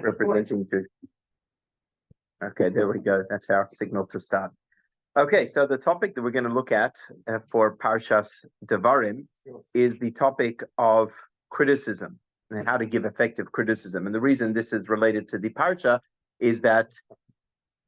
representing 50. Okay, there we go. That's our signal to start. Okay, so the topic that we're going to look at for Parshas Devarim is the topic of criticism and how to give effective criticism. And the reason this is related to the Parsha is that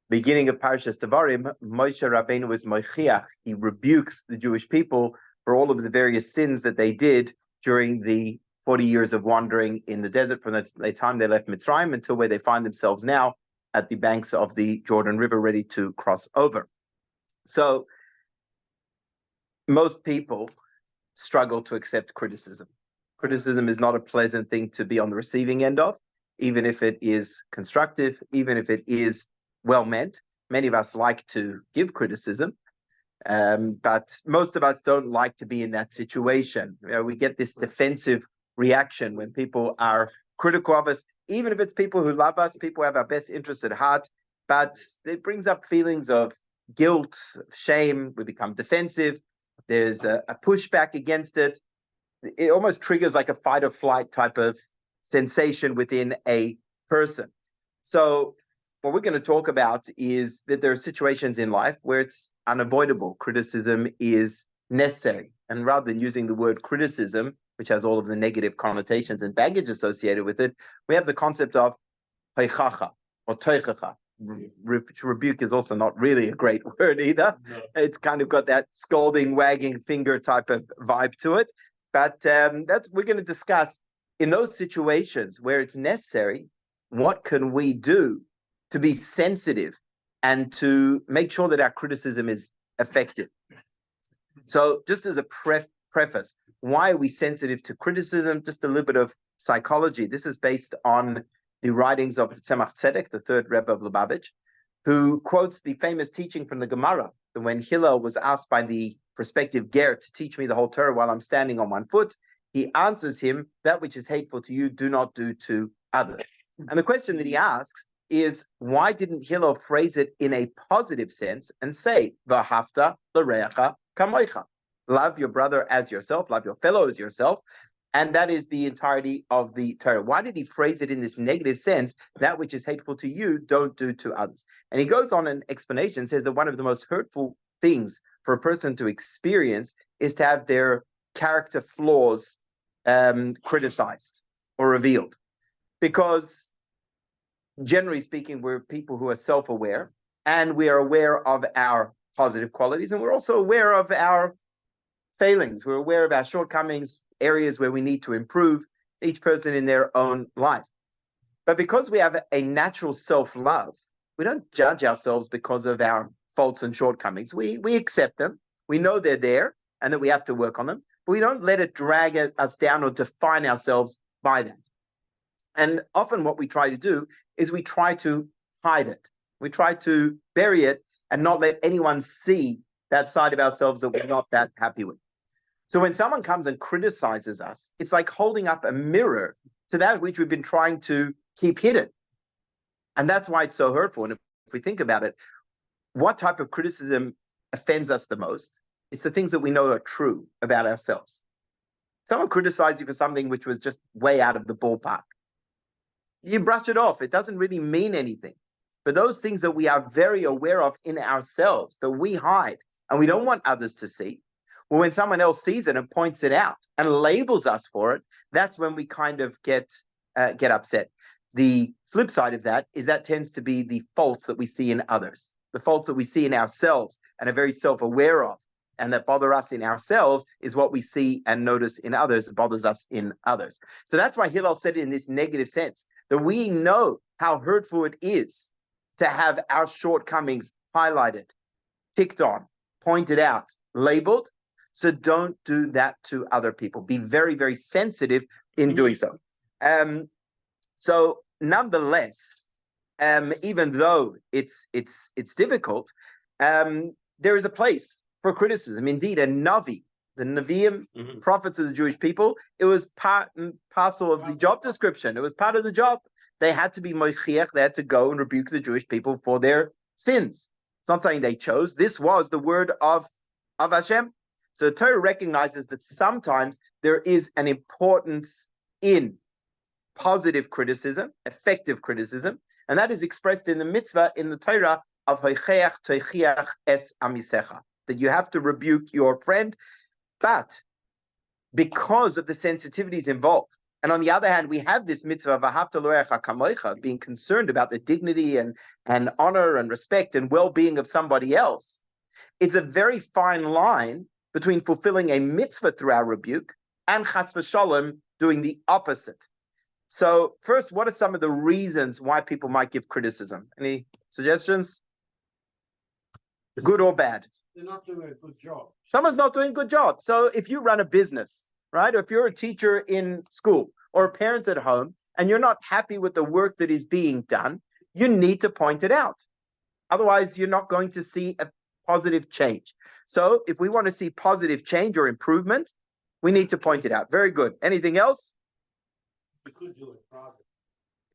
beginning of Parshas Devarim, Moshe Rabbeinu was Mochiach. He rebukes the Jewish people for all of the various sins that they did during the 40 years of wandering in the desert from the time they left Mitzrayim until where they find themselves now at the banks of the Jordan River, ready to cross over. So most people struggle to accept criticism. Criticism is not a pleasant thing to be on the receiving end of, even if it is constructive, even if it is well-meant. Many of us like to give criticism, but most of us don't like to be in that situation. You know, we get this defensive reaction when people are critical of us, even if it's people who love us, people who have our best interests at heart, but it brings up feelings of guilt, shame. We become defensive. There's a pushback against it. It almost triggers like a fight or flight type of sensation within a person. So what we're going to talk about is that there are situations in life where it's unavoidable. Criticism is necessary. And rather than using the word criticism, which has all of the negative connotations and baggage associated with it, we have the concept of heichacha or toichacha. Rebuke is also not really a great word either. No. It's kind of got that scolding, wagging finger type of vibe to it. But that's we're going to discuss in those situations where it's necessary, what can we do to be sensitive and to make sure that our criticism is effective. So just as a preface, why are we sensitive to criticism? Just a little bit of psychology. This is based on the writings of Tzemach Tzedek, the third Rebbe of Lubavitch, who quotes the famous teaching from the Gemara, that when Hillel was asked by the prospective ger to teach me the whole Torah while I'm standing on one foot, he answers him, that which is hateful to you, do not do to others. And the question that he asks is, why didn't Hillel phrase it in a positive sense and say, V'ahavta l'reacha kamoicha? Love your brother as yourself, love your fellow as yourself. And that is the entirety of the Torah. Why did he phrase it in this negative sense? That which is hateful to you, don't do to others. And he goes on an explanation, says that one of the most hurtful things for a person to experience is to have their character flaws criticized or revealed. Because generally speaking, we're people who are self-aware, and we are aware of our positive qualities, and we're also aware of our failings. We're aware of our shortcomings, areas where we need to improve, each person in their own life. But because we have a natural self-love, we don't judge ourselves because of our faults and shortcomings. We accept them. We know they're there and that we have to work on them, but we don't let it drag us down or define ourselves by that. And often what we try to do is we try to hide it. We try to bury it and not let anyone see that side of ourselves that we're not that happy with. So when someone comes and criticizes us, it's like holding up a mirror to that which we've been trying to keep hidden. And that's why it's so hurtful. And if we think about it, what type of criticism offends us the most? It's the things that we know are true about ourselves. Someone criticized you for something which was just way out of the ballpark. You brush it off. It doesn't really mean anything. But those things that we are very aware of in ourselves, that we hide and we don't want others to see, well, when someone else sees it and points it out and labels us for it, that's when we kind of get upset. The flip side of that is that tends to be the faults that we see in others, the faults that we see in ourselves and are very self-aware of, and that bother us in ourselves is what we see and notice in others, that bothers us in others. So that's why Hillel said it in this negative sense, that we know how hurtful it is to have our shortcomings highlighted, picked on, pointed out, labeled. So don't do that to other people. Be very, very sensitive in doing so. So nonetheless, even though it's difficult, there is a place for criticism. Indeed, a Navi, the Nevi'im, prophets of the Jewish people, it was part and parcel of the job description. It was part of the job. They had to be mochiach. They had to go and rebuke the Jewish people for their sins. It's not something they chose. This was the word of Hashem. So the Torah recognizes that sometimes there is an importance in positive criticism, effective criticism, and that is expressed in the mitzvah in the Torah of hoicheach toichiach es amisecha, that you have to rebuke your friend, but because of the sensitivities involved. And on the other hand, we have this mitzvah of ahavta l'orecha kamocha, being concerned about the dignity and honor and respect and well-being of somebody else. It's a very fine line between fulfilling a mitzvah through our rebuke and chas v'shalom doing the opposite. So first, what are some of the reasons why people might give criticism? Any suggestions? Good or bad? They're not doing a good job. Someone's not doing a good job. So if you run a business, right, or if you're a teacher in school or a parent at home, and you're not happy with the work that is being done, you need to point it out. Otherwise, you're not going to see a positive change. So if we want to see positive change or improvement, we need to point it out. Very good. Anything else? We could do it privately.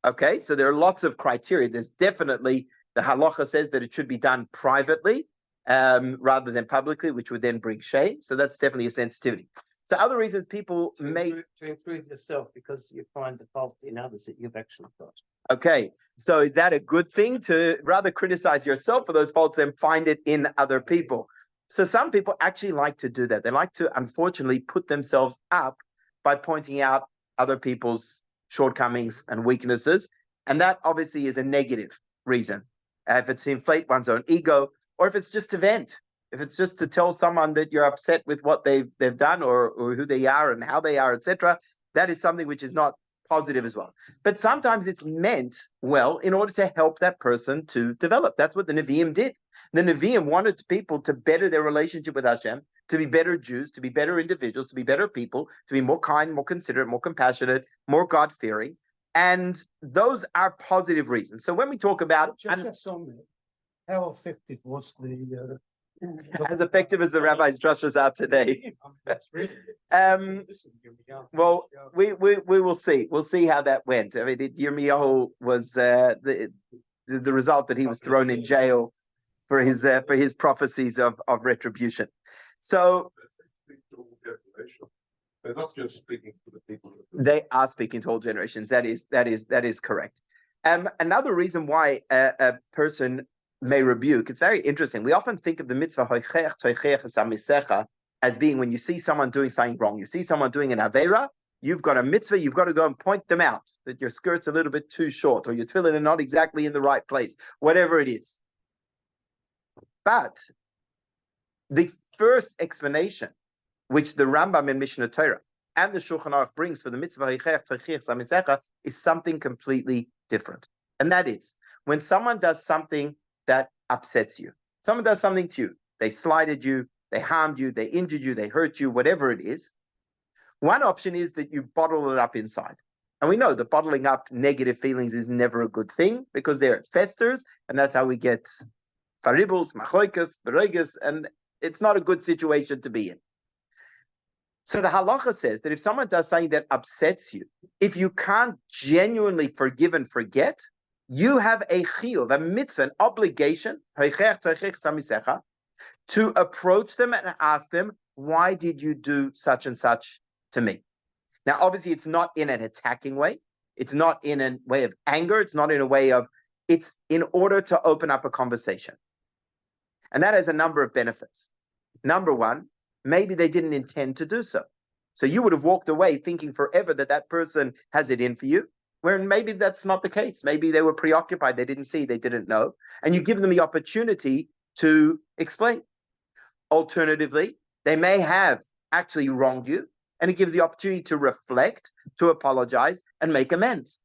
Okay, so there are lots of criteria. There's definitely, the halacha says that it should be done privately rather than publicly, which would then bring shame. So that's definitely a sensitivity. So other reasons people may... To improve yourself because you find the fault in others that you've actually got. Okay, so is that a good thing, to rather criticize yourself for those faults than find it in other people? So some people actually like to do that. They like to, unfortunately, put themselves up by pointing out other people's shortcomings and weaknesses. And that obviously is a negative reason. If it's to inflate one's own ego, or if it's just to vent, if it's just to tell someone that you're upset with what they've done or who they are and how they are, etc., that is something which is not positive as well. But sometimes it's meant well in order to help that person to develop. That's what the Nevi'im did. The Nevi'im wanted people to better their relationship with Hashem, to be better Jews, to be better individuals, to be better people, to be more kind, more considerate, more compassionate, more God-fearing. And those are positive reasons. So when we talk about... How effective was the... as effective as the rabbis' drushes are today. Well, we will see. We'll see how that went. I mean, Yirmiyahu was the result that he was thrown in jail for his prophecies of retribution. So they're not just speaking to the people. They are speaking to all generations. That is correct. Another reason why a person may rebuke, it's very interesting. We often think of the mitzvah as being when you see someone doing something wrong, you see someone doing an aveira, you've got a mitzvah, you've got to go and point them out, that your skirt's a little bit too short, or your tefillin are not exactly in the right place, whatever it is. But the first explanation, which the Rambam in Mishnah Torah and the Shulchan Aruch brings for the mitzvah is something completely different. And that is, when someone does something that upsets you, someone does something to you, they slighted you, they harmed you, they injured you, they hurt you, whatever it is, one option is that you bottle it up inside. And we know that bottling up negative feelings is never a good thing, because there it festers, and that's how we get faribbles, machoikas, beregas, and it's not a good situation to be in. So the halacha says that if someone does something that upsets you, if you can't genuinely forgive and forget, you have a chiyuv, a mitzvah, an obligation, to approach them and ask them, why did you do such and such to me? Now, obviously, it's not in an attacking way. It's not in a way of anger. It's not in a way of, it's in order to open up a conversation. And that has a number of benefits. Number one, maybe they didn't intend to do so. So you would have walked away thinking forever that that person has it in for you, where maybe that's not the case. Maybe they were preoccupied, they didn't see, they didn't know. And you give them the opportunity to explain. Alternatively, they may have actually wronged you, and it gives the opportunity to reflect, to apologize, and make amends.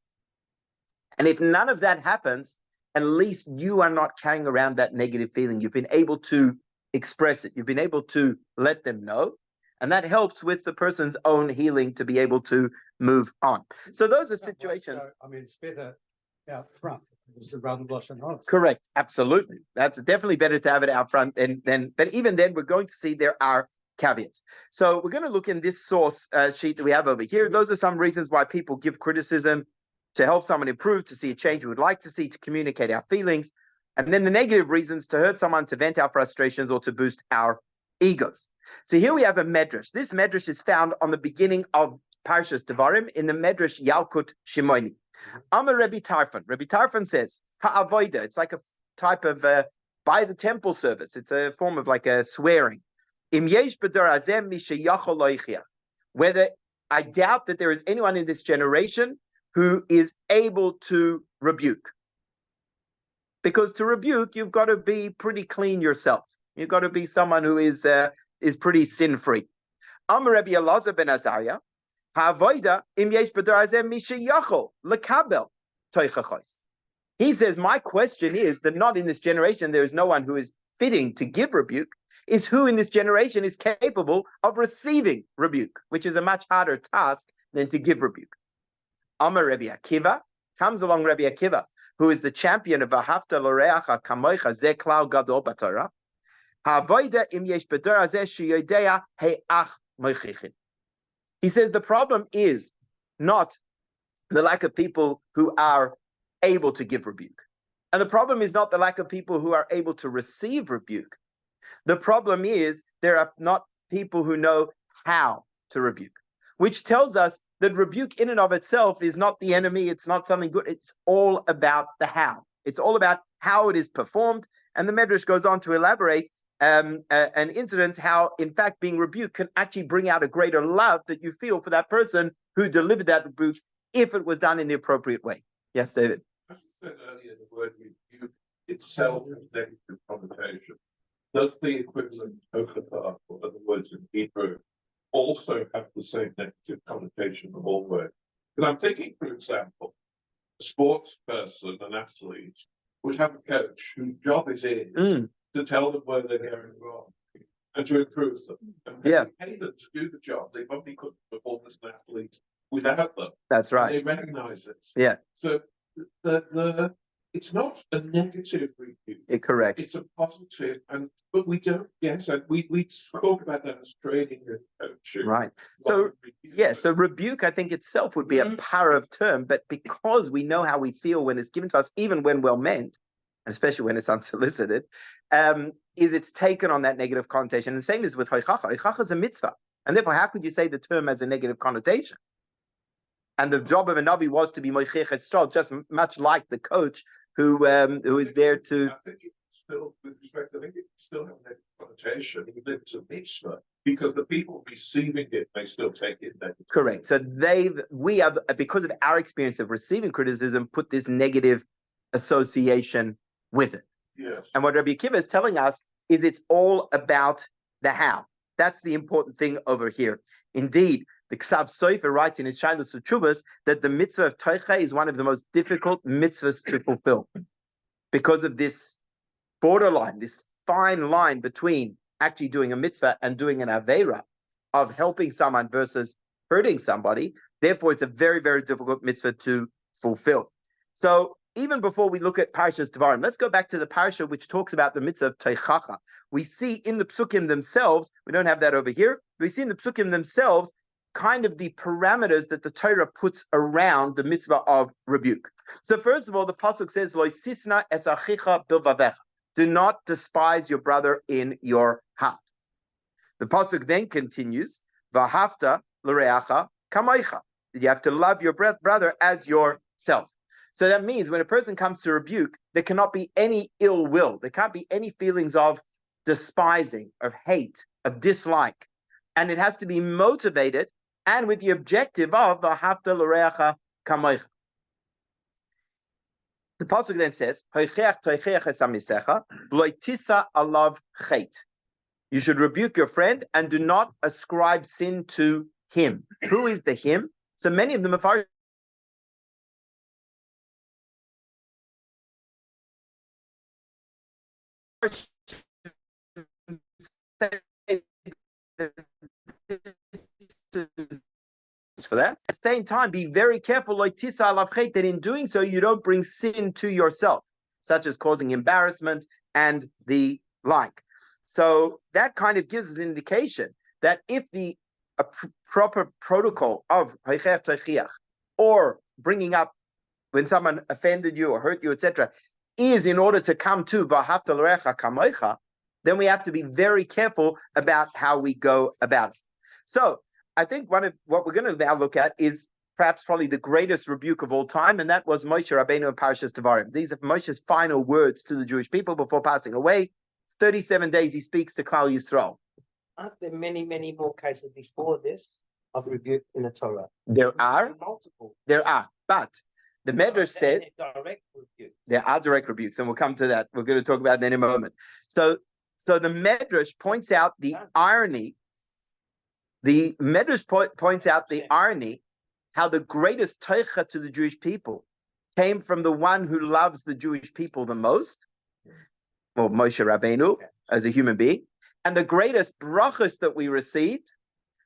And if none of that happens, at least you are not carrying around that negative feeling. You've been able to express it. You've been able to let them know. And that helps with the person's own healing to be able to move on. So those are situations. I mean, it's better out front. It's rather blush and honest. Correct. Absolutely. That's definitely better to have it out front than, but even then we're going to see there are caveats. So we're going to look in this source sheet that we have over here. Those are some reasons why people give criticism: to help someone improve, to see a change we would like to see, to communicate our feelings. And then the negative reasons: to hurt someone, to vent our frustrations, or to boost our egos. So here we have a medrash. This medrash is found on the beginning of Parshas Devarim in the Medrash Yalkut Shimoni. Amar Rabbi Tarfon. Rabbi Tarfon says, Ha'avoida, it's like a type of by the temple service. It's a form of like a swearing. Im yesh b'dor hazeh mi sheyachol lo yichiach. Whether I doubt that there is anyone in this generation who is able to rebuke. Because to rebuke, you've got to be pretty clean yourself. You've got to be someone who is pretty sin-free. Amar Rabbi Elazar ben Azariah, ha'avoida im yesh b'dor hazeh mi sheyachol lekabel toichachos. He says, my question is that not in this generation there is no one who is fitting to give rebuke, is who in this generation is capable of receiving rebuke, which is a much harder task than to give rebuke. Amar Rabbi Akiva, comes along Rabbi Akiva, who is the champion of V'ahavta l'reacha kamoicha ze klal gadol b'Torah. Ha'avoida im yesh b'dor hazeh sheyodea he'ach moichichin. He says the problem is not the lack of people who are able to give rebuke. And the problem is not the lack of people who are able to receive rebuke. The problem is there are not people who know how to rebuke, which tells us that rebuke in and of itself is not the enemy. It's not something good. It's all about the how. It's all about how it is performed. And the Medrash goes on to elaborate an incident how, in fact, being rebuked can actually bring out a greater love that you feel for that person who delivered that rebuke if it was done in the appropriate way. Yes, David. As you said earlier, the word rebuke itself has negative connotation. Does the equivalent tochatar, or other words in Hebrew, also have the same negative connotation of all words? Because I'm thinking, for example, a sports person, an athlete, would have a coach whose job is to tell them where they're going wrong and to improve them. And they pay them to do the job. They probably couldn't perform as an athlete without them. That's right. And they recognize it. Yeah. So the it's not a negative review. Correct. It's a positive, but we don't. Yes, and we talk about that as training and coaching. Right. So so rebuke, I think itself would be a power of term, but because we know how we feel when it's given to us, even when well meant, and especially when it's unsolicited, is it's taken on that negative connotation. And the same is with hoichacha. Hoichacha is a mitzvah, and therefore, how could you say the term has a negative connotation? And the job of a Navi was to be moichech estrol, just much like the coach who is there to. I think it still, with respect, I think it still have that connotation, even if it's a mitzvah, because the people receiving it may still take it negatively. Correct. So we have, because of our experience of receiving criticism, put this negative association with it. Yes. And what Rabbi Akiva is telling us is it's all about the how. That's the important thing over here. Indeed, the Ksav Sofer writes in his Shiur Tshuvos that the mitzvah of Toicha is one of the most difficult mitzvahs to fulfill because of this borderline, this fine line between actually doing a mitzvah and doing an aveira of helping someone versus hurting somebody. Therefore, it's a very, very difficult mitzvah to fulfill. So even before we look at Parshas Devarim, let's go back to the parsha which talks about the mitzvah of Teichacha. We see in the psukim themselves, we don't have that over here, we see in the psukim themselves kind of the parameters that the Torah puts around the mitzvah of rebuke. So first of all, the pasuk says, Lo sisna es achicha bilvavecha. Do not despise your brother in your heart. The pasuk then continues, V'ahavta l'reacha kamoicha. You have to love your brother as yourself. So that means when a person comes to rebuke, there cannot be any ill will. There can't be any feelings of despising, of hate, of dislike. And it has to be motivated and with the objective of V'ahavta l'reacha kamoicha. The pasuk then says, you should rebuke your friend and do not ascribe sin to him. Who is the him? So many of them are for that. At the same time, be very careful that in doing so, you don't bring sin to yourself, such as causing embarrassment and the like. So that kind of gives us an indication that if the proper protocol of or bringing up when someone offended you or hurt you, etc., is in order to come to V'ahavta l'reacha kamoicha, then we have to be very careful about how we go about it. So I think one of what we're going to now look at is perhaps probably the greatest rebuke of all time, and that was Moshe Rabbeinu and Parashas Devarim. These are Moshe's final words to the Jewish people before passing away. 37 days he speaks to Klal Yisrael. Aren't there many, many more cases before this of rebuke in the Torah? There are, multiple. but the Medrash says Direct rebuke. there are direct rebukes, and we'll come to that. We're going to talk about that in a moment. So the Medrash points out the irony. The Medrash points out the irony, how the greatest teicha to the Jewish people came from the one who loves the Jewish people the most, or Moshe Rabbeinu, as a human being, and the greatest brachas that we received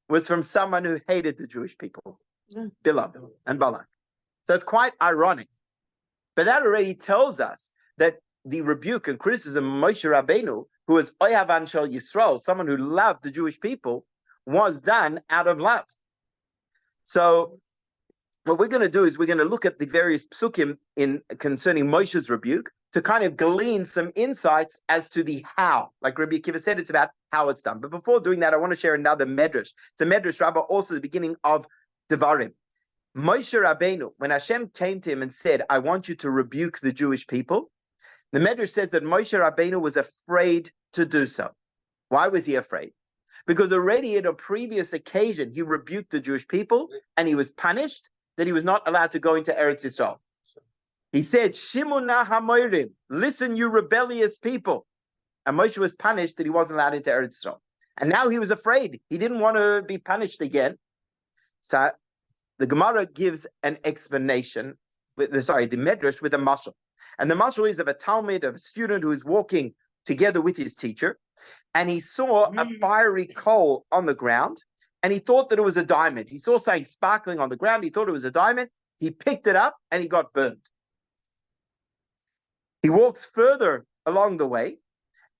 was from someone who hated the Jewish people, Bilam and Balak. So it's quite ironic. But that already tells us that the rebuke and criticism of Moshe Rabbeinu, who was Oyav Anshel Yisrael, someone who loved the Jewish people, was done out of love. So what we're going to do is we're going to look at the various psukim concerning Moshe's rebuke to kind of glean some insights as to the how. Like Rabbi Akiva said, it's about how it's done. But before doing that, I want to share another medrash. It's a medrash, Rabbi, also the beginning of Devarim. Moshe Rabbeinu, when Hashem came to him and said, I want you to rebuke the Jewish people, the medrash said that Moshe Rabbeinu was afraid to do so. Why was he afraid? Because already at a previous occasion, he rebuked the Jewish people and he was punished that he was not allowed to go into Eretz Yisrael. He said, Shimuna hamoirim, listen, you rebellious people. And Moshe was punished that he wasn't allowed into Eretz Yisrael. And now he was afraid. He didn't want to be punished again. So the Gemara gives an explanation, the Medrash with a mashal. And the mashal is of a Talmud, of a student who is walking together with his teacher, and he saw a fiery coal on the ground, and he thought that it was a diamond. He saw something sparkling on the ground. He thought it was a diamond. He picked it up, and he got burned. He walks further along the way,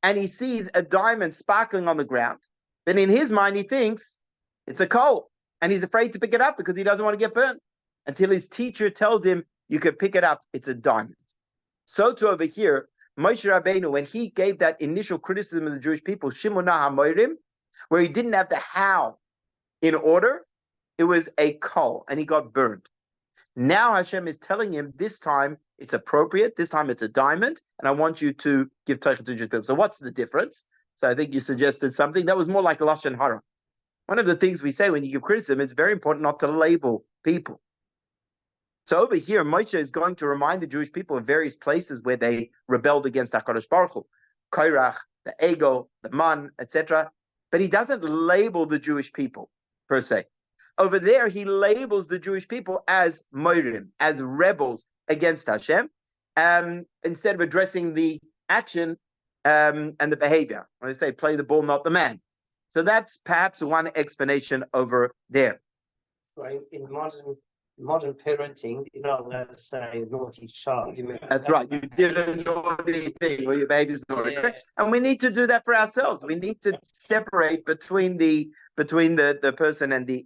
and he sees a diamond sparkling on the ground. Then in his mind, he thinks it's a coal, and he's afraid to pick it up because he doesn't want to get burned, until his teacher tells him, you can pick it up, it's a diamond. So to over here, Moshe Rabbeinu, when he gave that initial criticism of the Jewish people, Shimona HaMoirim, where he didn't have the how in order, it was a coal, and he got burned. Now Hashem is telling him, this time it's appropriate, this time it's a diamond, and I want you to give Teicha to the Jewish people. So what's the difference? So I think you suggested something that was more like Lashon Hara. One of the things we say when you give criticism, it's very important not to label people. So over here, Moshe is going to remind the Jewish people of various places where they rebelled against HaKadosh Baruch Hu, Kairach, the Ego, the Man, etc. But he doesn't label the Jewish people per se. Over there, he labels the Jewish people as Moirim, as rebels against Hashem, instead of addressing the action and the behavior. When they say, play the ball, not the man. So that's perhaps one explanation over there. Right. In modern parenting, you're not allowed to say naughty child. That's right. You did a naughty thing, or your baby's naughty. Yeah. And we need to do that for ourselves. We need to separate between the person and the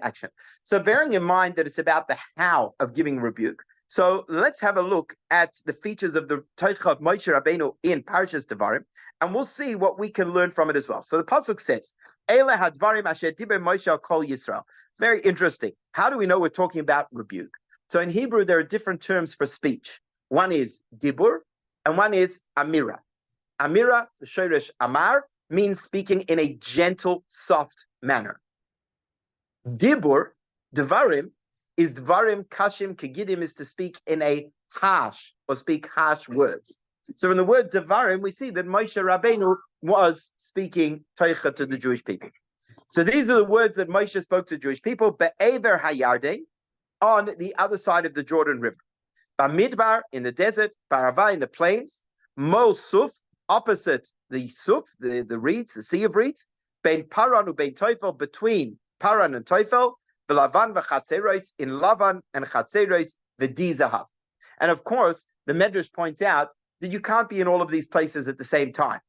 action. So bearing in mind that it's about the how of giving rebuke. So let's have a look at the features of the Teicha of Moshe Rabbeinu in Parashas Devarim, and we'll see what we can learn from it as well. So the pasuk says, "Eile hadvarim asher diber Moshe al kol Yisrael." Very interesting. How do we know we're talking about rebuke? So in Hebrew, there are different terms for speech. One is dibur, and one is amira. Amira, the shoresh amar, means speaking in a gentle, soft manner. Dibur, devarim, is dvarim kashim kegidim, is to speak in a harsh, or speak harsh words. So in the word devarim, we see that Moshe Rabbeinu was speaking teicha to the Jewish people. So these are the words that Moshe spoke to Jewish people, be'ever hayarden, on the other side of the Jordan River. Bamidbar, in the desert, Barava, in the plains, Mo Suf, opposite the Suf, the reeds, the sea of reeds, Ben Paran u'Bein Teufel, between Paran and Teufel, V'Lavan v'Chatzeros, in Lavan and Chatzeros, v'Dizahav. And of course, the Medrash points out that you can't be in all of these places at the same time.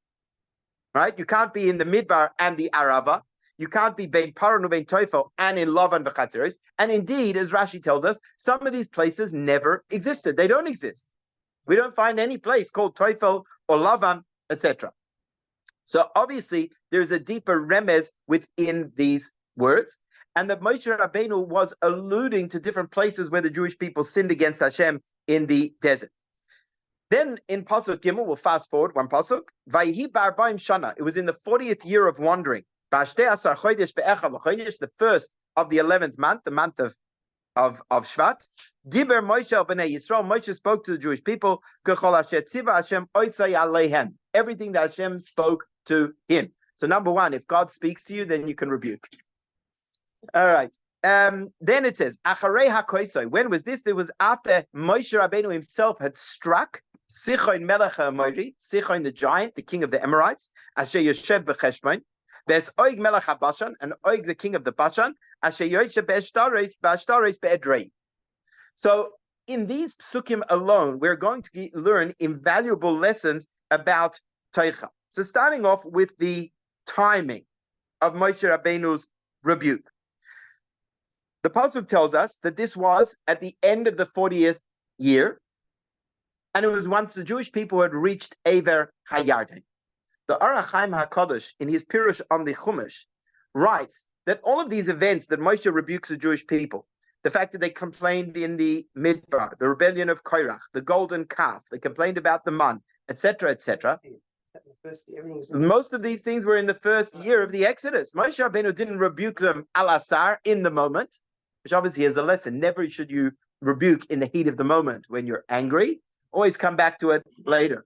Right? You can't be in the Midbar and the Arava. You can't be Bein Paran u'Bein Teufel and in Lavan v'Chatzeros. And indeed, as Rashi tells us, some of these places never existed. They don't exist. We don't find any place called Teufel or Lavan, etc. So obviously, there's a deeper remez within these words. and that Moshe Rabbeinu was alluding to different places where the Jewish people sinned against Hashem in the desert. Then in Pasuk Gimel, we'll fast forward one Pasuk. Vayhi b'arbaim shana. It was in the 40th year of wandering. B'ashtei asar chodesh be'echad l'chodesh, the first of the 11th month, the month of Shvat. Diber Moshe al b'nei Yisrael. Moshe spoke to the Jewish people. K'chol asher tziva Hashem oisai aleihem. Everything that Hashem spoke to him. So number one, if God speaks to you, then you can rebuke. All right. Then it says, Acharei hakoisoi. When was this? It was after Moshe Rabbeinu himself had struck Sichon Melech HaAmori, Sichon the giant, the king of the Amorites, Asher Yoshev b'Cheshbon. There's Og Melech HaBashan, and Og the king of the Bashan, Asher Yoshev b'Ashtares be'Edrei. So in these psukim alone, we're going to learn invaluable lessons about Teicha. So starting off with the timing of Moshe Rabbeinu's rebuke. The pasuk tells us that this was at the end of the 40th year, and it was once the Jewish people had reached Aver HaYarden. The Orach Chaim HaKadosh, in his Pirush on the Chumash, writes that all of these events that Moshe rebukes the Jewish people, the fact that they complained in the Midbar, the rebellion of Korach, the golden calf, they complained about the man, etc., etc. Most of these things were in the first year of the Exodus. Moshe Rabbeinu didn't rebuke them al-asar in the moment, which obviously is a lesson. Never should you rebuke in the heat of the moment when you're angry. Always come back to it later.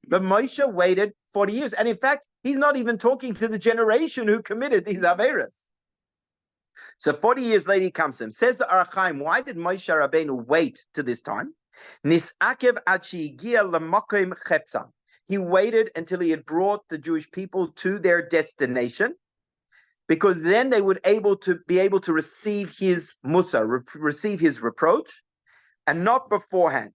But Moshe waited 40 years. And in fact, he's not even talking to the generation who committed these Averas. So 40 years later, he comes to him. Says the Orach Chaim, why did Moshe Rabbeinu wait to this time? Nisakev ad she'igia lemakom cheptzam. He waited until he had brought the Jewish people to their destination, because then they would be able to receive his mussar, receive his reproach, and not beforehand.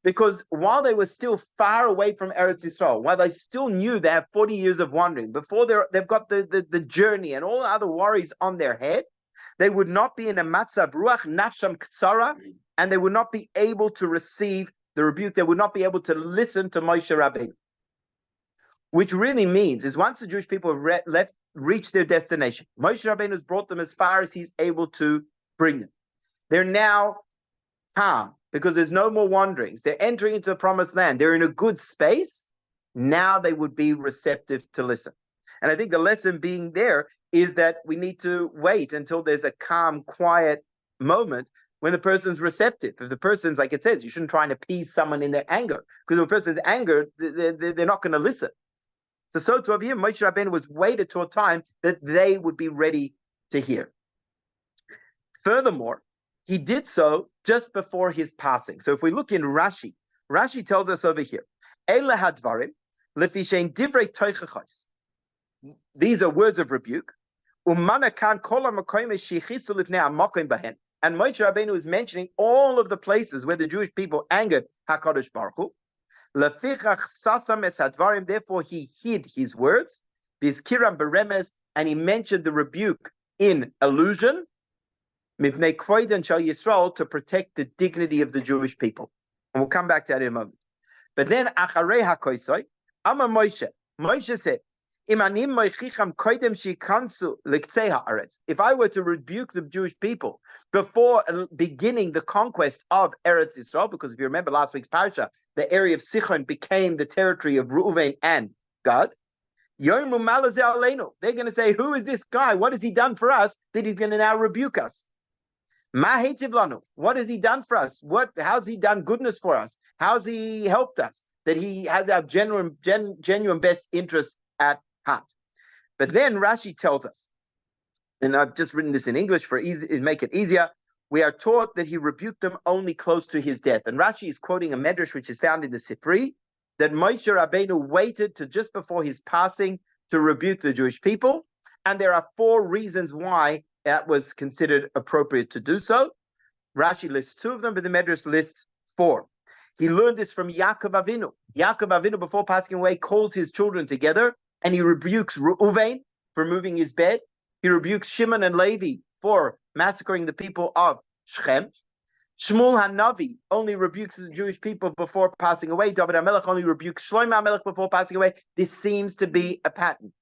Because while they were still far away from Eretz Yisrael, while they still knew they have 40 years of wandering, before they've got the journey and all the other worries on their head, they would not be in a matzav ruach nafsham ktsara, and they would not be able to receive the rebuke. They would not be able to listen to Moshe Rabbeinu. Which really means is once the Jewish people have reached their destination, Moshe Rabbeinu has brought them as far as he's able to bring them. They're now calm because there's no more wanderings. They're entering into the promised land. They're in a good space. Now they would be receptive to listen. And I think the lesson being there is that we need to wait until there's a calm, quiet moment when the person's receptive. If the person's, like it says, you shouldn't try and appease someone in their anger, because if a person's angered, they're not going to listen. So to here, Moshe Rabbeinu was waited to a time that they would be ready to hear. Furthermore, he did so just before his passing. So if we look in Rashi, Rashi tells us over here, Eile hadvarim, lefishein divrei toichachos. These are words of rebuke. Umana kan kol hamakoyim shechisu lifnei hamakoyim bahen. And Moshe Rabbeinu is mentioning all of the places where the Jewish people angered HaKadosh Baruch Hu. Lefichach sasam es hadvarim. Therefore, he hid his words. Bizkiram beremes, and he mentioned the rebuke in allusion. Mipnei kvoiden shal Yisrael, to protect the dignity of the Jewish people. And we'll come back to that in a moment. But then acharei hakoisoi, Amar Moshe. Moshe said, if I were to rebuke the Jewish people before beginning the conquest of Eretz Yisrael, because if you remember last week's parasha, the area of Sichon became the territory of Reuven and Gad, they're going to say, who is this guy? What has he done for us that he's going to now rebuke us? What has he done for us? How's he done goodness for us? How's he helped us? That he has our genuine best interests at heart. But then Rashi tells us, and I've just written this in English for make it easier, we are taught that he rebuked them only close to his death. And Rashi is quoting a medrash which is found in the Sifri, that Moshe Rabbeinu waited to just before his passing to rebuke the Jewish people. And there are 4 reasons why that was considered appropriate to do so. Rashi lists 2 of them, but the medrash lists 4. He learned this from Yaakov Avinu. Yaakov Avinu, before passing away, calls his children together, and he rebukes Reuven for moving his bed. He rebukes Shimon and Levi for massacring the people of Shechem. Shmuel HaNavi only rebukes the Jewish people before passing away. David HaMelech only rebukes Shlomo HaMelech before passing away. This seems to be a pattern.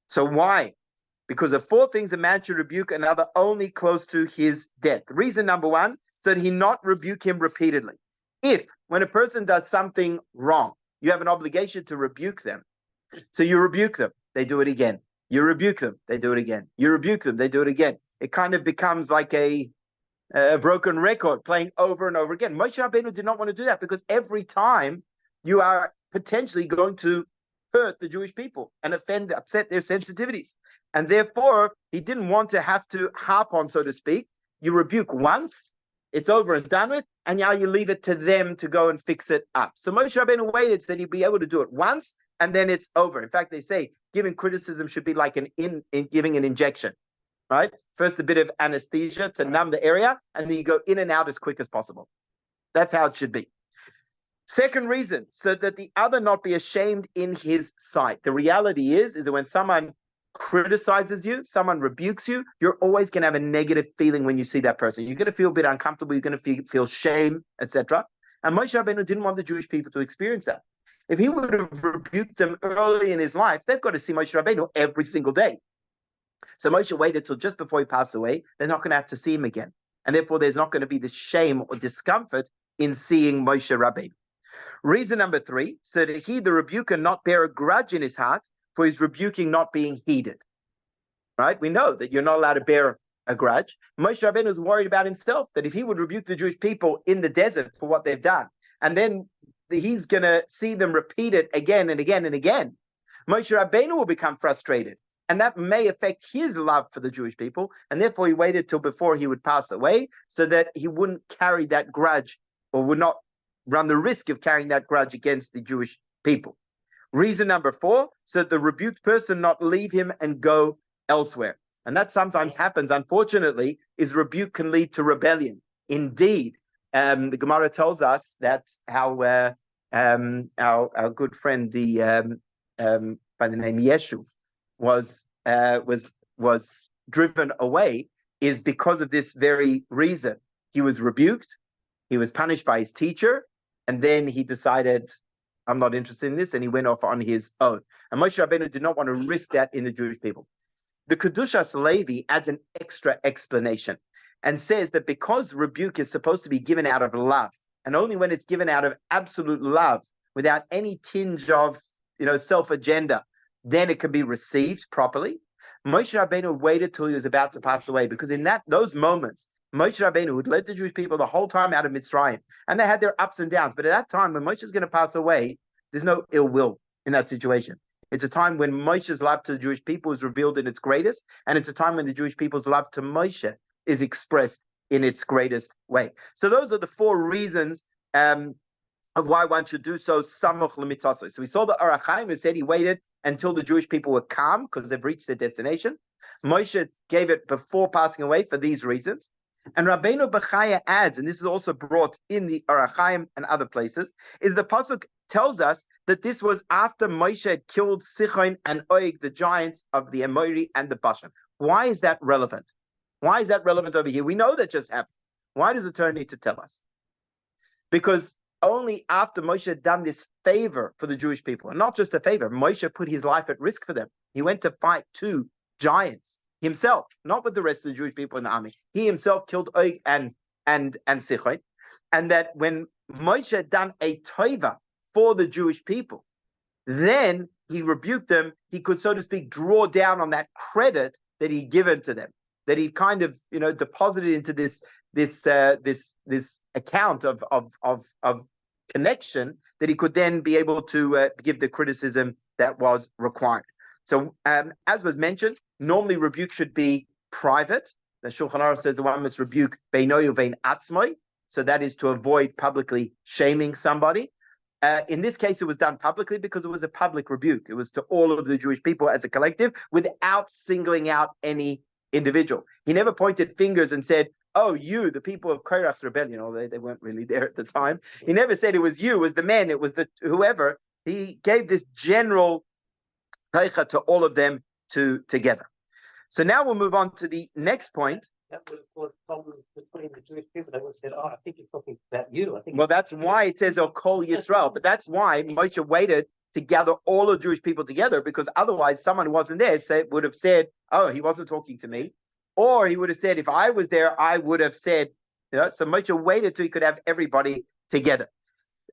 So why because of four things a man should rebuke another only close to his death. Reason number one, so that he not rebuke him repeatedly. If, when a person does something wrong, you have an obligation to rebuke them. So you rebuke them, they do it again. You rebuke them, they do it again. You rebuke them, they do it again. It kind of becomes like a broken record playing over and over again. Moshe Rabbeinu did not want to do that, because every time you are potentially going to hurt the Jewish people and upset their sensitivities. And therefore, he didn't want to have to harp on, so to speak. You rebuke once, it's over and done with, and now you leave it to them to go and fix it up. So Moshe Rabbeinu waited, said he'd be able to do it once, and then it's over. In fact, they say giving criticism should be like giving an injection, right? First, a bit of anesthesia to numb the area, and then you go in and out as quick as possible. That's how it should be. Second reason, so that the other not be ashamed in his sight. The reality is that when someone criticizes you, someone rebukes you, you're always going to have a negative feeling when you see that person. You're going to feel a bit uncomfortable. You're going to feel shame, etc. And Moshe Rabbeinu didn't want the Jewish people to experience that. If he would have rebuked them early in his life, they've got to see Moshe Rabbeinu every single day. So Moshe waited till just before he passed away. They're not going to have to see him again. And therefore, there's not going to be the shame or discomfort in seeing Moshe Rabbeinu. Reason number three, so that he, the rebuker, not bear a grudge in his heart for his rebuking not being heeded. Right? We know that you're not allowed to bear a grudge. Moshe Rabbeinu was worried about himself, that if he would rebuke the Jewish people in the desert for what they've done, and then he's going to see them repeat it again and again and again, Moshe Rabbeinu will become frustrated. And that may affect his love for the Jewish people. And therefore, he waited till before he would pass away so that he wouldn't carry that grudge, or would not run the risk of carrying that grudge against the Jewish people. Reason number four, so that the rebuked person not leave him and go elsewhere. And that sometimes happens, unfortunately, is rebuke can lead to rebellion. Indeed, the Gemara tells us that our good friend, by the name Yeshu, was driven away, is because of this very reason. He was rebuked, he was punished by his teacher, and then he decided, I'm not interested in this, and he went off on his own. And Moshe Rabbeinu did not want to risk that in the Jewish people. The Kedushas Levi adds an extra explanation and says that because rebuke is supposed to be given out of love, and only when it's given out of absolute love, without any tinge of self-agenda, then it can be received properly. Moshe Rabbeinu waited till he was about to pass away, because in those moments, Moshe Rabbeinu had led the Jewish people the whole time out of Mitzrayim, and they had their ups and downs. But at that time, when Moshe is going to pass away, there's no ill will in that situation. It's a time when Moshe's love to the Jewish people is revealed in its greatest, and it's a time when the Jewish people's love to Moshe is expressed in its greatest way. So those are the four reasons of why one should do so. Samuch l'mitzasoi. So we saw the Orach Chaim who said he waited until the Jewish people were calm because they've reached their destination. Moshe gave it before passing away for these reasons. And Rabbeinu Bechaya adds, and this is also brought in the Orach Chaim and other places, is the pasuk tells us that this was after Moshe had killed Sichon and Og, the giants of the Amori and the Bashan. Why is that relevant? Why is that relevant over here? We know that just happened. Why does the Torah need to tell us? Because only after Moshe had done this favor for the Jewish people, and not just a favor, Moshe put his life at risk for them. He went to fight two giants himself, not with the rest of the Jewish people in the army. He himself killed Og and Sichon. And that when Moshe had done a tova for the Jewish people, then he rebuked them. He could, so to speak, draw down on that credit that he'd given to them, that he kind of, deposited into this account of connection, that he could then be able to give the criticism that was required. So, as was mentioned, normally rebuke should be private. The Shulchan Aruch says the one must rebuke beinoyu vein atzmoi, so that is to avoid publicly shaming somebody. In this case, it was done publicly because it was a public rebuke. It was to all of the Jewish people as a collective, without singling out any individual. He never pointed fingers and said, "Oh, you, the people of Korach's rebellion," although they weren't really there at the time. He never said it was you, it was the men, it was the whoever. He gave this general teicha to all of them together. So now we'll move on to the next point. That was what problem between the Jewish people. They would have said, "Oh, I think it's talking about you." Well, that's why it says "O Kol Yisrael," but that's why Moshe waited to gather all the Jewish people together, because otherwise someone who wasn't there would have said, oh, he wasn't talking to me. Or he would have said, if I was there, I would have said, so Moshe waited till he could have everybody together.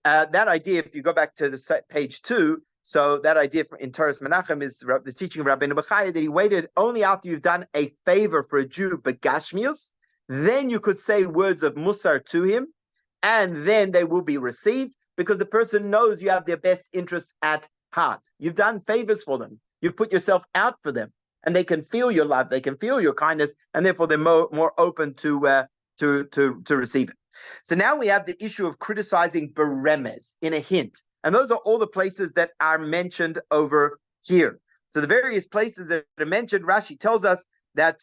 That idea, if you go back to the page 2, so that idea in Torah's Menachem is the teaching of Rabbi Bechaya, that he waited only after you've done a favor for a Jew, begashmius, then you could say words of musar to him, and then they will be received, because the person knows you have their best interests at heart. You've done favors for them. You've put yourself out for them, and they can feel your love. They can feel your kindness, and therefore they're more open to receive it. So now we have the issue of criticizing beremez, in a hint. And those are all the places that are mentioned over here. So the various places that are mentioned, Rashi tells us that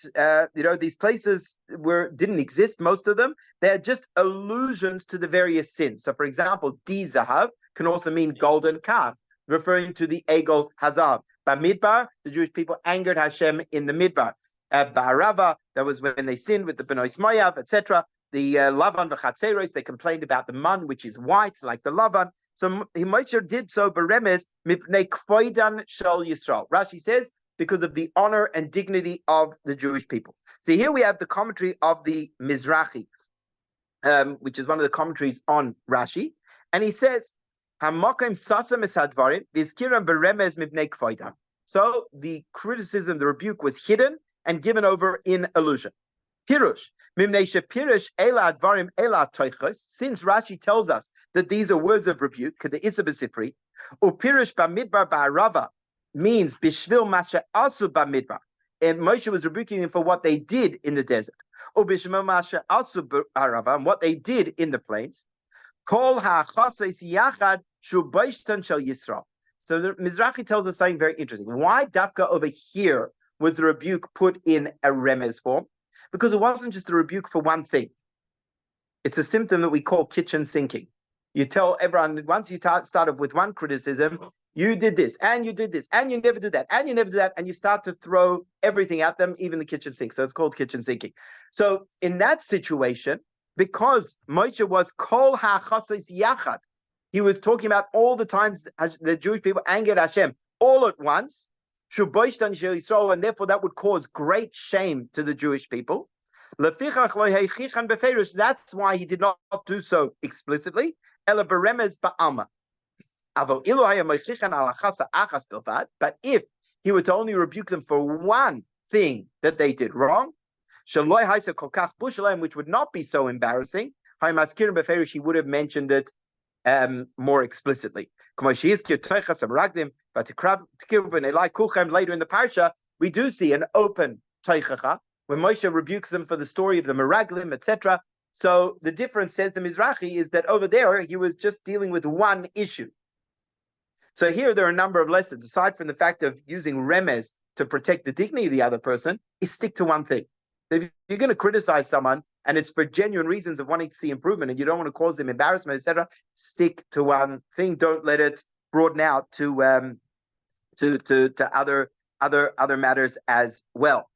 these places didn't exist, most of them. They're just allusions to the various sins. So for example, di zahav can also mean golden calf, referring to the egel hazav. Bamidbar, the Jewish people angered Hashem in the midbar. Ba'arava, that was when they sinned with the Benois Moav, etc. The Lavan v'chatzeros, they complained about the man, which is white, like the Lavan. So Moshe did so beremez mipnei kvoidan shel Yisrael. Rashi says, because of the honor and dignity of the Jewish people. So here we have the commentary of the Mizrahi, which is one of the commentaries on Rashi, and he says, "Hamakim sasam esadvarim vizkiram beremez mipnei kvoidan." So the criticism, the rebuke, was hidden and given over in allusion. Pirush. Since Rashi tells us that these are words of rebuke, the Issa B'Sifri, Upirush Bamidbar Ba'arava means Bishvil Masha Asu Bamidbar. And Moshe was rebuking them for what they did in the desert. Ubishvil Masha Asu Ba'arava, and what they did in the plains. Kol HaChasais Yachad Shubaishtan Shel Yisrael. So the Mizrahi tells us something very interesting. Why Dafka over here was the rebuke put in a remez form? Because it wasn't just a rebuke for one thing. It's a symptom that we call kitchen sinking. You tell everyone, once you start off with one criticism, you did this, and you did this, and you never do that, and you never do that, and you start to throw everything at them, even the kitchen sink. So it's called kitchen sinking. So in that situation, because Moshe was kol ha'chasais yachad, he was talking about all the times the Jewish people angered Hashem all at once, and therefore that would cause great shame to the Jewish people. That's why he did not do so explicitly. But if he were to only rebuke them for one thing that they did wrong, which would not be so embarrassing, he would have mentioned it more explicitly. Later in the parsha, we do see an open teichacha when Moshe rebukes them for the story of the meraglim, etc. So the difference, says the Mizrahi, is that over there he was just dealing with one issue. So here there are a number of lessons, aside from the fact of using remez to protect the dignity of the other person, is stick to one thing. If you're going to criticize someone, and it's for genuine reasons of wanting to see improvement, and you don't want to cause them embarrassment, etc., stick to one thing. Don't let it broaden out to other matters as well.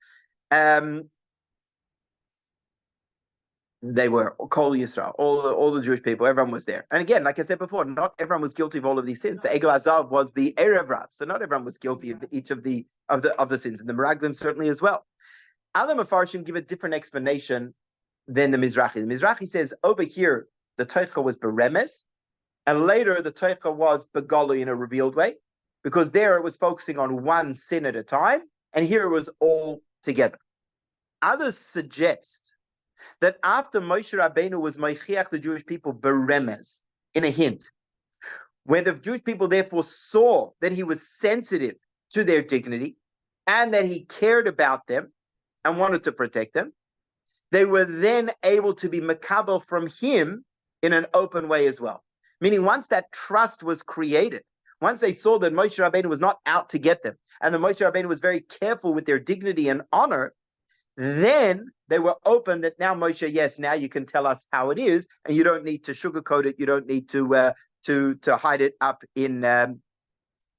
They were Kol Yisrael, all the Jewish people, everyone was there. And again, like I said before, not everyone was guilty of all of these sins. The Egel Azav was the Erev Rav, so not everyone was guilty of each of the sins, and the Meraglim certainly as well. Other Mefarshim give a different explanation than the Mizrahi. The Mizrahi says over here the Teicha was beremez, and later the Teicha was begalo in a revealed way, because there it was focusing on one sin at a time, and here it was all together. Others suggest that after Moshe Rabbeinu was meichiach the Jewish people beremez, in a hint, where the Jewish people therefore saw that he was sensitive to their dignity and that he cared about them and wanted to protect them, they were then able to be makabel from him in an open way as well. Meaning once that trust was created, once they saw that Moshe Rabbeinu was not out to get them, and that Moshe Rabbeinu was very careful with their dignity and honor, then they were open that now Moshe, yes, now you can tell us how it is, and you don't need to sugarcoat it, you don't need to hide it up in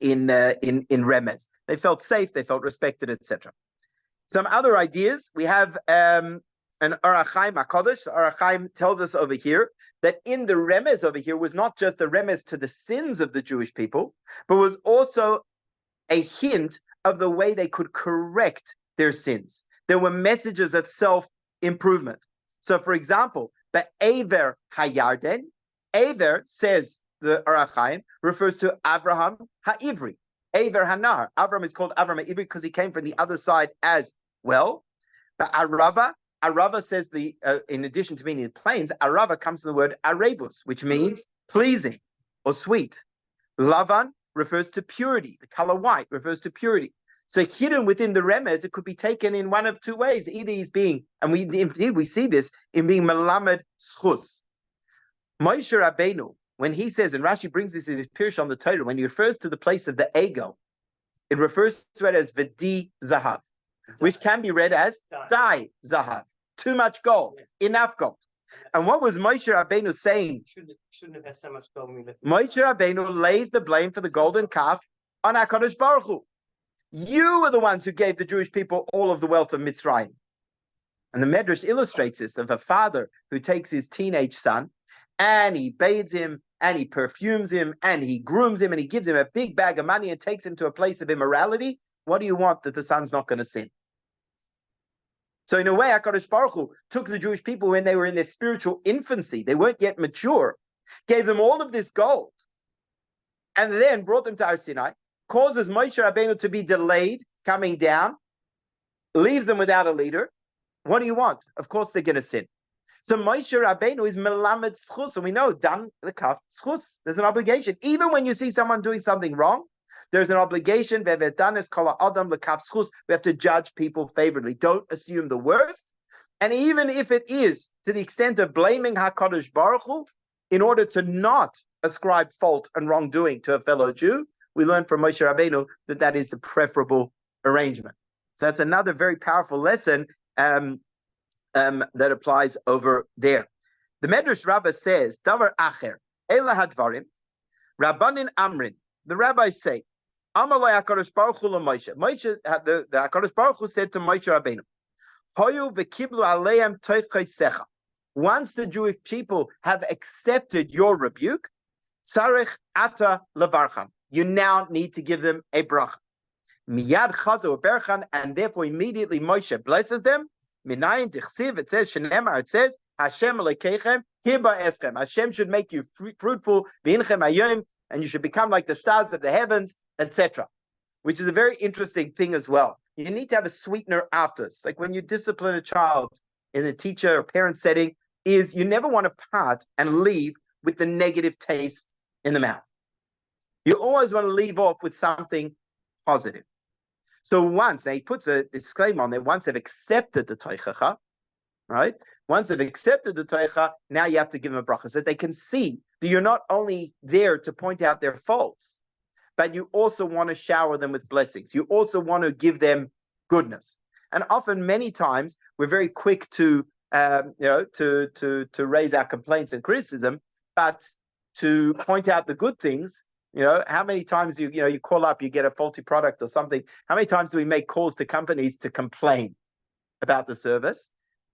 remez. They felt safe, they felt respected, etc. Some other ideas we have. And Arachaim HaKadosh, Arachaim tells us over here that in the remez over here was not just a remez to the sins of the Jewish people, but was also a hint of the way they could correct their sins. There were messages of self-improvement. So, for example, the Aver Hayarden, Aver, says the Arachaim, refers to Avraham HaIvri. Aver Hanar. Avraham is called Avraham HaIvri because he came from the other side as well. But Arava says in addition to meaning plains, Arava comes from the word arevus, which means pleasing or sweet. Lavan refers to purity. The color white refers to purity. So hidden within the remez, it could be taken in one of two ways. Either he's being, and we see this in being melamed schus. Moshe Rabbeinu, when he says, and Rashi brings this in his Pirush on the Torah, when he refers to the place of the ego, it refers to it as v'di zahav, which can be read as dai zahav. Too much gold, enough gold. And what was Moshe Rabbeinu saying? Shouldn't have had so much gold. Moshe Rabbeinu lays the blame for the golden calf on HaKadosh Baruch Hu. You were the ones who gave the Jewish people all of the wealth of Mitzrayim. And the Medrash illustrates this of a father who takes his teenage son and he bathes him and he perfumes him and he grooms him and he gives him a big bag of money and takes him to a place of immorality. What do you want that the son's not going to sin? So in a way, HaKadosh Baruch Hu took the Jewish people when they were in their spiritual infancy. They weren't yet mature. Gave them all of this gold. And then brought them to Har Sinai. Causes Moshe Rabbeinu to be delayed coming down. Leaves them without a leader. What do you want? Of course they're going to sin. So Moshe Rabbeinu is melamed schus. And we know, dan lekaf schus. There's an obligation. Even when you see someone doing something wrong, there's an obligation. We have to judge people favorably. Don't assume the worst. And even if it is to the extent of blaming HaKadosh Baruch Hu, in order to not ascribe fault and wrongdoing to a fellow Jew, we learn from Moshe Rabbeinu that that is the preferable arrangement. So that's another very powerful lesson that applies over there. The Medrash Rabbah says, Davar Acher, Ela Hadvarim, Rabbanin Amrin. The rabbis say, Amalai HaKadosh Baruch Hu Moshe. The HaKadosh Baruch Hu said to Moshe Rabbeinu, Hoyu v'kiblu aleim toichaisecha. Once the Jewish people have accepted your rebuke, tzarech ata levarchan. You now need to give them a bracha. Miyad chazo berchan, and therefore immediately Moshe blesses them. Minayin tichsiv, it says, shenemar, it says, Hashem alekeichem, hiba eschem. Hashem should make you fruitful, v'inchem hayom, and you should become like the stars of the heavens, etc. Which is a very interesting thing as well. You need to have a sweetener after. It's like when you discipline a child in a teacher or parent setting, is you never want to part and leave with the negative taste in the mouth. You always want to leave off with something positive. So once, and he puts a disclaimer on there, once they've accepted the toichacha, right? Once they've accepted the toicha, now you have to give them a bracha so that they can see that you're not only there to point out their faults, but you also want to shower them with blessings. You also want to give them goodness. And often, many times, we're very quick to raise our complaints and criticism, but to point out the good things. How many times you call up, you get a faulty product or something. How many times do we make calls to companies to complain about the service?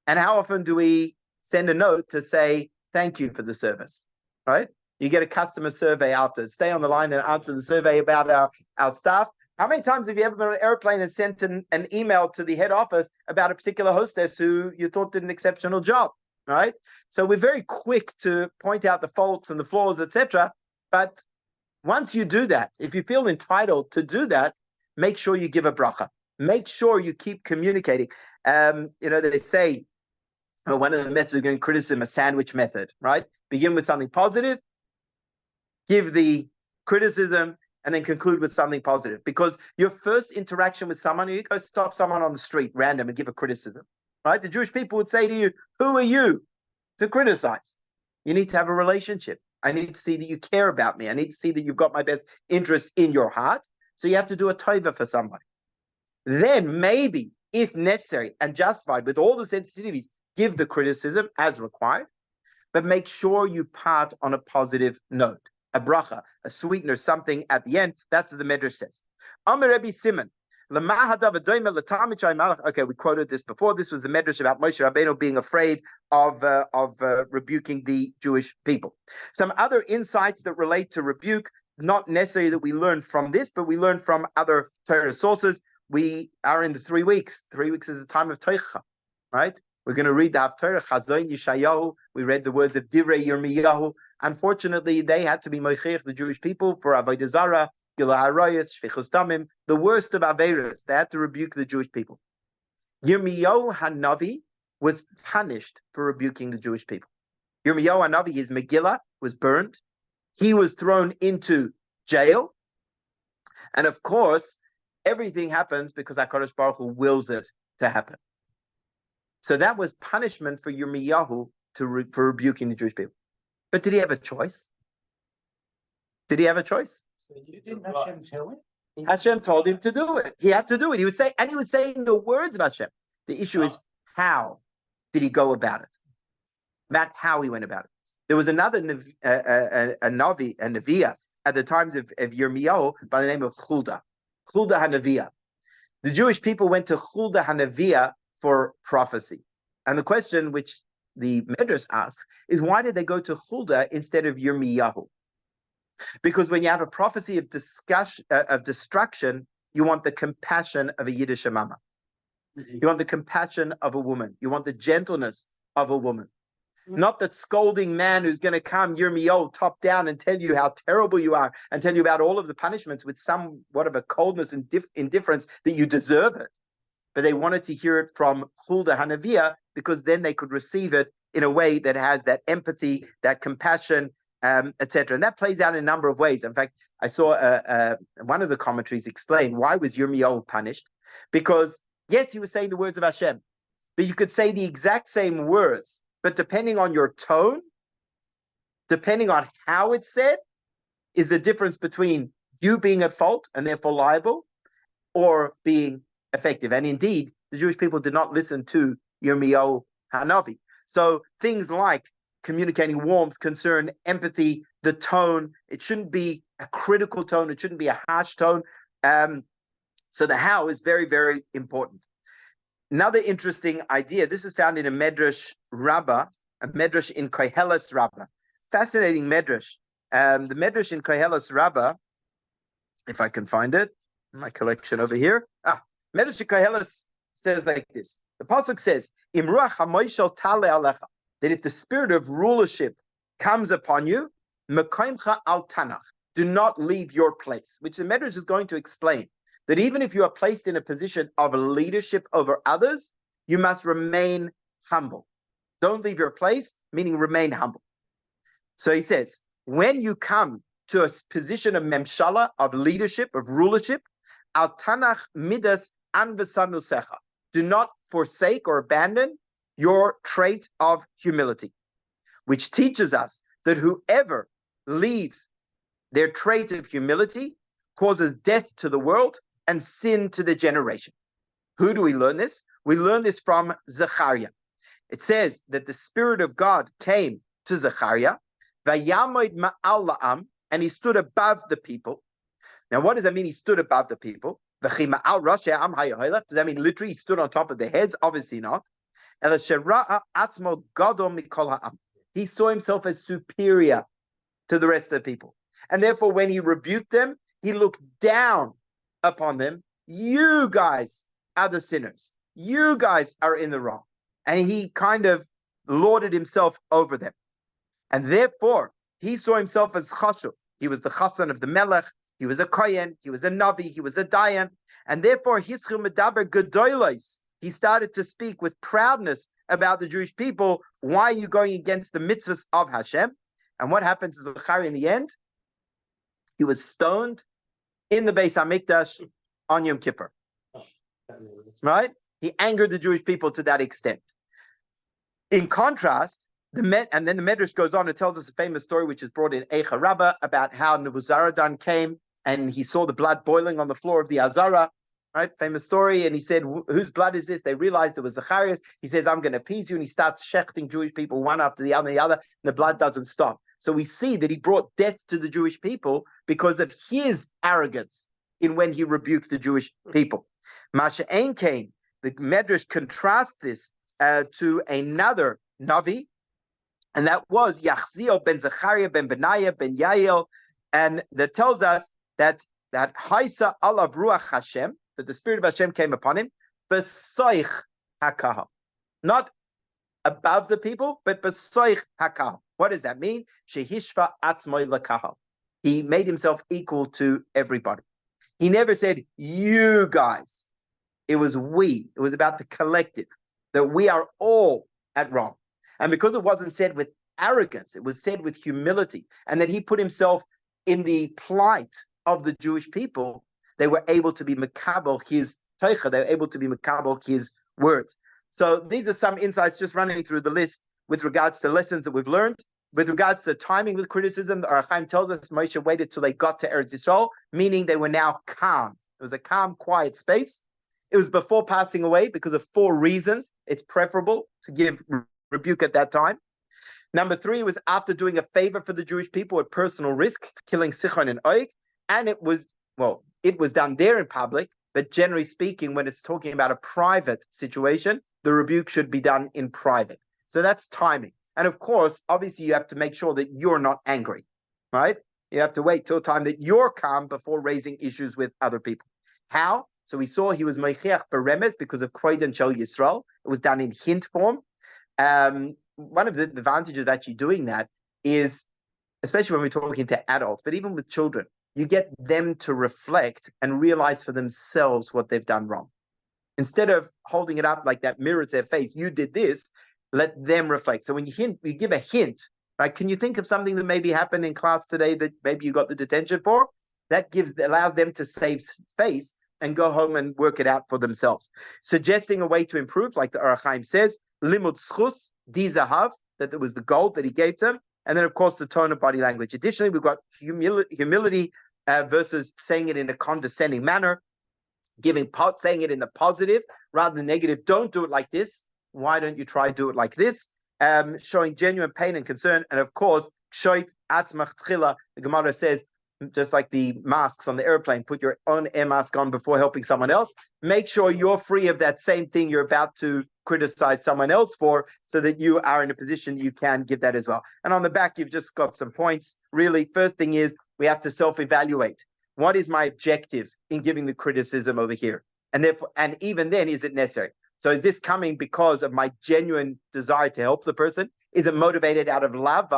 And how often do we send a note to say, thank you for the service, right? You get a customer survey after. Stay on the line and answer the survey about our staff. How many times have you ever been on an airplane and sent an email to the head office about a particular hostess who you thought did an exceptional job, right? So we're very quick to point out the faults and the flaws, etc. But once you do that, if you feel entitled to do that, make sure you give a bracha. Make sure you keep communicating. They say, one of the methods of giving criticism, a sandwich method, right? Begin with something positive, give the criticism, and then conclude with something positive. Because your first interaction with someone, you go stop someone on the street, random, and give a criticism, right? The Jewish people would say to you, who are you to criticize? You need to have a relationship. I need to see that you care about me. I need to see that you've got my best interest in your heart. So you have to do a tova for somebody. Then maybe, if necessary and justified with all the sensitivities, give the criticism as required, but make sure you part on a positive note, a bracha, a sweetener, something at the end. That's what the Medrash says. Amar Rabbi Simon, Okay, we quoted this before. This was the medrash about Moshe Rabbeinu being afraid of rebuking the Jewish people. Some other insights that relate to rebuke, not necessarily that we learn from this, but we learn from other Torah sources. We are in the 3 weeks. 3 weeks is a time of Teicha, right? We're going to read the Haftarah, Chazoin Yeshayahu. We read the words of Divrei Yirmiyahu. Unfortunately, they had to be Moichech, the Jewish people, for Avodah Zarah, Gila Harayos, Shfichus Damim, the worst of Averas. They had to rebuke the Jewish people. Yirmiyahu Hanavi was punished for rebuking the Jewish people. Yirmiyahu Hanavi, his Megillah was burned. He was thrown into jail. And of course, everything happens because HaKadosh Baruch Hu wills it to happen. So that was punishment for Yirmiyahu for rebuking the Jewish people. But did he have a choice? Did he have a choice? So you didn't Hashem tell him? Hashem told him to do it. He had to do it. He was saying the words of Hashem. The issue is, how did he go about it? About how he went about it. There was another Neviah at the times of Yirmiyahu by the name of Huldah HaNeviah. The Jewish people went to Huldah HaNeviah for prophecy. And the question which the Medrash asks is, why did they go to Huldah instead of Yirmiyahu? Because when you have a prophecy of destruction, you want the compassion of a Yiddish mama. You want the compassion of a woman. You want the gentleness of a woman. Not that scolding man who's going to come, Yirmiyahu, top down and tell you how terrible you are and tell you about all of the punishments with somewhat of a coldness and indifference that you deserve it. But they wanted to hear it from Huldah HaNeviah because then they could receive it in a way that has that empathy, that compassion, etc. And that plays out in a number of ways. In fact, I saw one of the commentaries explain why was Yirmiyahu punished? Because, yes, he was saying the words of Hashem, but you could say the exact same words, but depending on your tone, depending on how it's said, is the difference between you being at fault and therefore liable or being effective. And indeed, the Jewish people did not listen to Yirmiyahu Hanavi. So things like communicating warmth, concern, empathy, the tone, it shouldn't be a critical tone, it shouldn't be a harsh tone. So the how is very, very important. Another interesting idea, this is found in a Medrash Rabbah, a Medrash in Koheles Rabbah. Fascinating Medrash. The Medrash in Koheles Rabbah, if I can find it, my collection over here. Medrash in Koheles says like this. The pasuk says, "Imruach hamoishel tale alecha," that if the spirit of rulership comes upon you, mekaimcha al tanach, do not leave your place. Which the Medrash is going to explain that even if you are placed in a position of leadership over others, you must remain humble. Don't leave your place, meaning remain humble. So he says, when you come to a position of memshala, of leadership, of rulership, al tanach midas anvesanusecha, do not forsake or abandon your trait of humility, which teaches us that whoever leaves their trait of humility causes death to the world and sin to the generation. Who do we learn this? We learn this from Zechariah. It says that the Spirit of God came to Zechariah, Vayamoid ma'al la'am, and he stood above the people. Now, what does that mean? He stood above the people. Does that mean literally he stood on top of their heads? Obviously not. He saw himself as superior to the rest of the people. And therefore, when he rebuked them, he looked down upon them. You guys are the sinners. You guys are in the wrong. And he kind of lorded himself over them. And therefore, he saw himself as chashuv. He was the chassan of the melech. He was a kohen. He was a navi. He was a dayan. And therefore, hischil medaber gedolos. He started to speak with proudness about the Jewish people. Why are you going against the mitzvahs of Hashem? And what happened to Zechariah in the end? He was stoned in the Beis HaMikdash on Yom Kippur. Right? He angered the Jewish people to that extent. In contrast, and then the Medrash goes on and tells us a famous story which is brought in Eicha Rabbah about how Nebuzaradan came and he saw the blood boiling on the floor of the Azara. Right, famous story. And he said, whose blood is this? They realized it was Zacharias. He says, I'm going to appease you. And he starts shechting Jewish people one after the other, and the blood doesn't stop. So we see that he brought death to the Jewish people because of his arrogance in when he rebuked the Jewish people. Masha Ein Kain, the Medrash contrasts this to another Navi, and that was Yachziel ben Zechariah ben Benaiah ben Yael, and that tells us that Haisa alav ruach Hashem, that the Spirit of Hashem came upon him, b'soich hakahal, not above the people, but b'soich hakahal. What does that mean? Shehishva atzmoi lakahal. He made himself equal to everybody. He never said, you guys. It was we. It was about the collective, that we are all at wrong. And because it wasn't said with arrogance, it was said with humility, and that he put himself in the plight of the Jewish people, they were able to be makabel his teicha, they were able to be makabel his words. So these are some insights just running through the list with regards to lessons that we've learned. With regards to timing with criticism, the Ohr HaChaim tells us Moshe waited till they got to Eretz Yisrael, meaning they were now calm. It was a calm, quiet space. It was before passing away because of 4 reasons. It's preferable to give rebuke at that time. Number 3 was after doing a favor for the Jewish people at personal risk, killing Sichon and Og. And it was done there in public, but generally speaking, when it's talking about a private situation, the rebuke should be done in private. So that's timing. And of course, obviously, you have to make sure that you're not angry, right? You have to wait till time that you're calm before raising issues with other people. How? So we saw he was Meichiach Beremes because of Koiden Shel Yisrael. It was done in hint form. One of the advantages of actually doing that is, especially when we're talking to adults, but even with children, you get them to reflect and realize for themselves what they've done wrong. Instead of holding it up like that mirror to their face, you did this, let them reflect. So when you give a hint, right? Can you think of something that maybe happened in class today that maybe you got the detention for? That allows them to save face and go home and work it out for themselves. Suggesting a way to improve, like the Ohr HaChaim says, limud schus di zahav, that it was the gold that he gave them, and then of course the tone of body language. Additionally, we've got humility versus saying it in a condescending manner, saying it in the positive rather than negative. Don't do it like this. Why don't you try do it like this? Showing genuine pain and concern, and of course, shoit atzmach tchila. The Gemara says, just like the masks on the airplane, put your own air mask on before helping someone else. Make sure you're free of that same thing you're about to criticize someone else for, so that you are in a position you can give that as well. And on the back, you've just got some points. Really, first thing is we have to self-evaluate. What is my objective in giving the criticism over here? And therefore, and even then, is it necessary? So is this coming because of my genuine desire to help the person? Is it motivated out of love,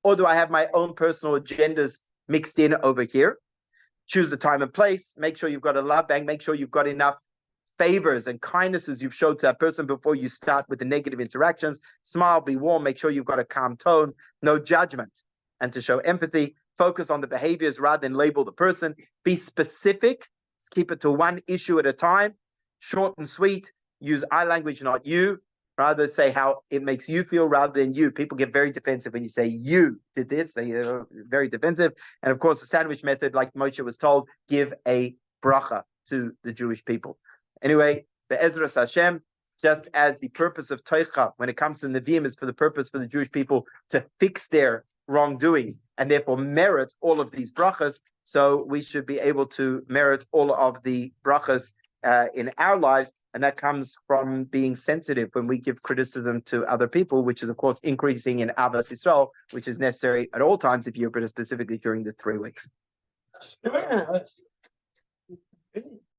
or do I have my own personal agendas mixed in over here? Choose the time and place. Make sure you've got a love bank. Make sure you've got enough favors and kindnesses you've showed to that person before you start with the negative interactions. Smile, be warm. Make sure you've got a calm tone, no judgment. And to show empathy, focus on the behaviors rather than label the person. Be specific. Keep it to one issue at a time. Short and sweet. Use I language, not you. Rather say how it makes you feel rather than you. People get very defensive when you say you did this. They are very defensive. And of course, the sandwich method, like Moshe was told, give a bracha to the Jewish people. Anyway, Be'ezras Hashem, just as the purpose of Teicha, when it comes to Nevi'im, is for the purpose for the Jewish people to fix their wrongdoings and therefore merit all of these brachas, so we should be able to merit all of the brachas in our lives. And that comes from being sensitive when we give criticism to other people, which is, of course, increasing in Avas Yisrael, which is necessary at all times if you're, but specifically during the 3 weeks.